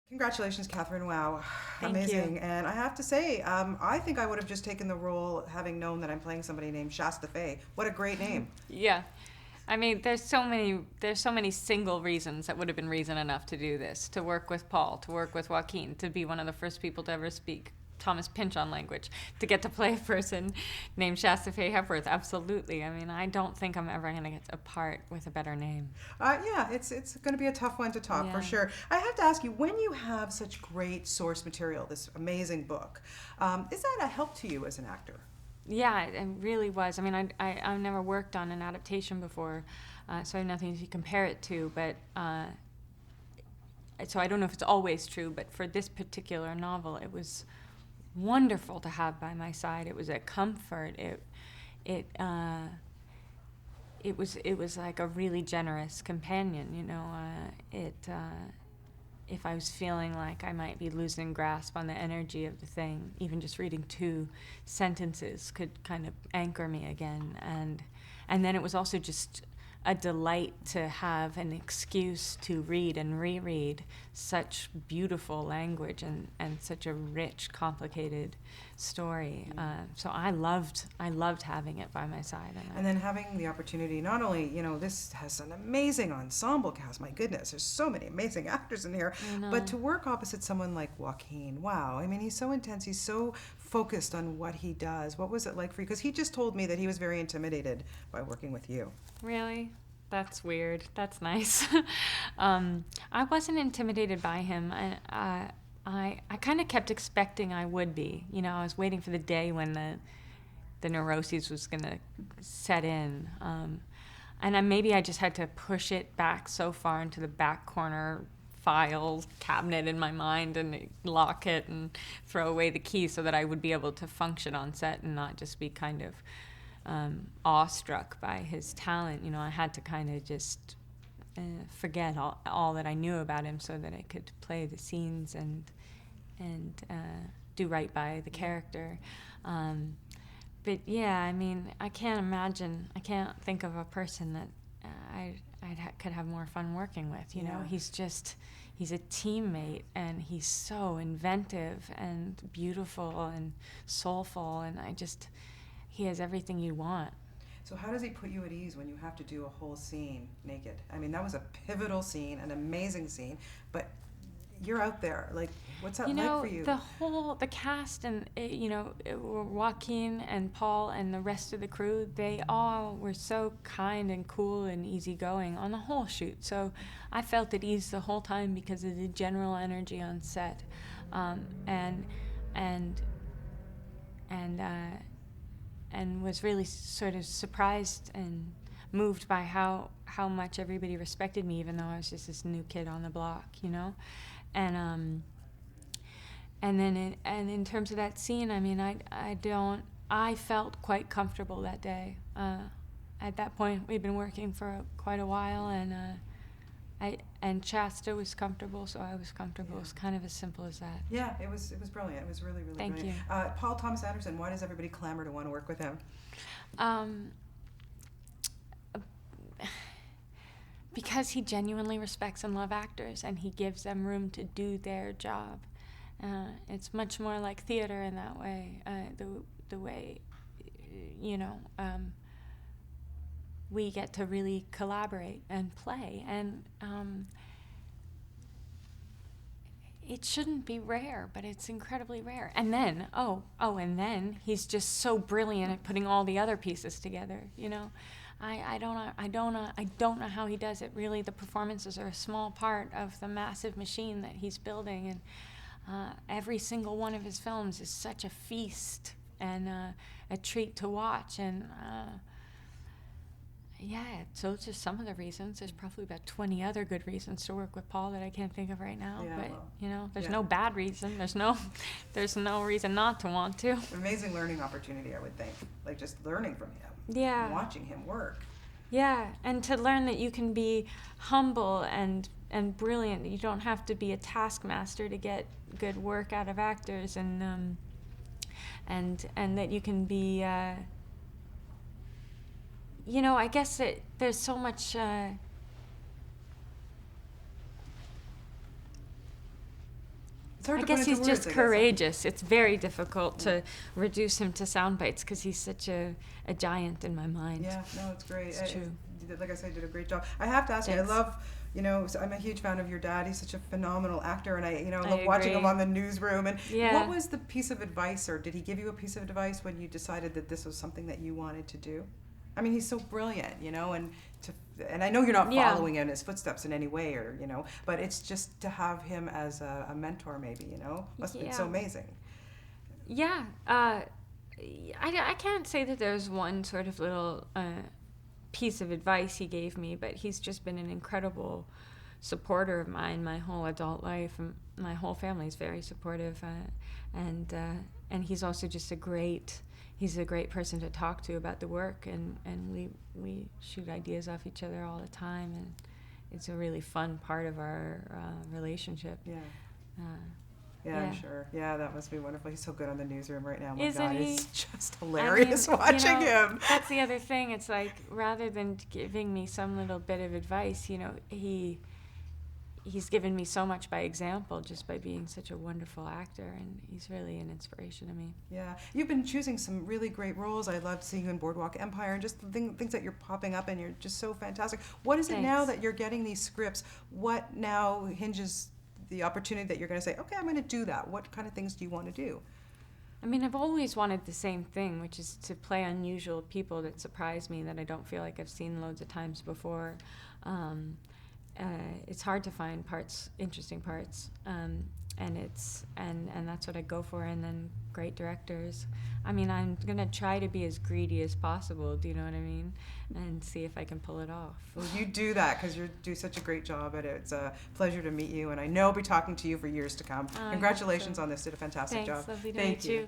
Congratulations, Catherine. Wow. Thank you. Amazing. And I have to say, I think I would have just taken the role having known that I'm playing somebody named Shasta Faye. What a great name. Yeah. I mean, there's so many single reasons that would have been reason enough to do this, to work with Paul, to work with Joaquin, to be one of the first people to ever speak Thomas Pynchon language, to get to play a person named Shasta Faye Hepworth. Absolutely. I mean, I don't think I'm ever going to get a part with a better name. Yeah, it's going to be a tough one to top for Yeah. sure. I have to ask you, when you have such great source material, this amazing book, is that a help to you as an actor? Yeah, it really was. I mean, I've never worked on an adaptation before, so I have nothing to compare it to, but so I don't know if it's always true, but for this particular novel, it was wonderful to have by my side. It was a comfort. It it was like a really generous companion. If I was feeling like I might be losing grasp on the energy of the thing, even just reading two sentences could kind of anchor me again. And then it was also just a delight to have an excuse to read and reread such beautiful language and such a rich, complicated story. So I loved having it by my side. And then having the opportunity, not only, this has an amazing ensemble cast, my goodness, there's so many amazing actors in here, I know. but to work opposite someone like Joaquin, wow. I mean, he's so intense, he's so focused on what he does. What was it like for you? Because he just told me that he was very intimidated by working with you. Really? That's weird. That's nice. I wasn't intimidated by him. I kind of kept expecting I would be. I was waiting for the day when the neuroses was going to set in. Maybe I just had to push it back so far into the back corner file cabinet in my mind and lock it and throw away the key so that I would be able to function on set and not just be kind of awestruck by his talent. I had to kind of just forget all that I knew about him so that I could play the scenes and do right by the character. But yeah, I mean, I can't think of a person that could have more fun working with. Yeah. He's a teammate, and he's so inventive and beautiful and soulful, and he has everything you want. So how does he put you at ease when you have to do a whole scene naked? I mean, that was a pivotal scene, an amazing scene, but you're out there. Like, what's that like for you? The cast and, Joaquin and Paul and the rest of the crew, they all were so kind and cool and easygoing on the whole shoot. So I felt at ease the whole time because of the general energy on set. And and was really sort of surprised and moved by how much everybody respected me, even though I was just this new kid on the block. And in terms of that scene, I mean, I felt quite comfortable that day. At that point, we'd been working for quite a while, and Shasta was comfortable, so I was comfortable. Yeah. It was kind of as simple as that. Yeah, it was brilliant. It was really, really Thank brilliant. you. Paul Thomas Anderson, why does everybody clamor to want to work with him? Um, because he genuinely respects and loves actors, and he gives them room to do their job. It's much more like theater in that way. The way, we get to really collaborate and play, and it shouldn't be rare, but it's incredibly rare. And then, and then he's just so brilliant at putting all the other pieces together. I don't know how he does it. Really, the performances are a small part of the massive machine that he's building, and every single one of his films is such a feast and a treat to watch. And so it's just some of the reasons. There's probably about 20 other good reasons to work with Paul that I can't think of right now. Yeah, But well, there's yeah. no bad reason. There's no reason not to want to. Amazing learning opportunity, I would think. Like, just learning from him. Yeah. And watching him work. Yeah, and to learn that you can be humble and brilliant. That you don't have to be a taskmaster to get good work out of actors, and that you can be. I guess that there's so much It's hard I to guess put he's into words, just I guess. courageous. It's very difficult to reduce him to sound bites because he's such a giant in my mind. Yeah, no, it's great. It's true. Like I said, you did a great job. I have to ask you, I Thanks. love, so I'm a huge fan of your dad. He's such a phenomenal actor, and I I love watching him agree. on the newsroom. And Yeah. what was the piece of advice, or did he give you a piece of advice when you decided that this was something that you wanted to do? I mean, he's so brilliant, and I know you're not Yeah. following in his footsteps in any way, or but it's just to have him as a mentor, maybe, must have been so Yeah. amazing. Yeah. I can't say that there's one sort of little piece of advice he gave me, but he's just been an incredible supporter of mine my whole adult life. And my whole family is very supportive, and he's also just he's a great person to talk to about the work, and we shoot ideas off each other all the time, and it's a really fun part of our relationship. Yeah. Yeah. I'm sure. Yeah, that must be wonderful. He's so good on the newsroom right now. My Isn't God, he? it's just hilarious I mean, watching him. That's the other thing. It's like, rather than giving me some little bit of advice, he's given me so much by example, just by being such a wonderful actor, and he's really an inspiration to me. Yeah, you've been choosing some really great roles. I loved seeing you in Boardwalk Empire, and just the things that you're popping up, and you're just so fantastic. What is it now Thanks. that you're getting these scripts? What now hinges the opportunity that you're going to say, okay, I'm going to do that? What kind of things do you want to do? I mean, I've always wanted the same thing, which is to play unusual people that surprise me, that I don't feel like I've seen loads of times before. It's hard to find interesting parts, and that's what I go for. And then great directors. I mean, I'm gonna try to be as greedy as possible. Do you know what I mean? And see if I can pull it off. Well, you do that because you do such a great job at it. It's a pleasure to meet you, and I know I'll be talking to you for years to come. Congratulations on this. Did a fantastic Thanks, job. lovely to Thank meet you.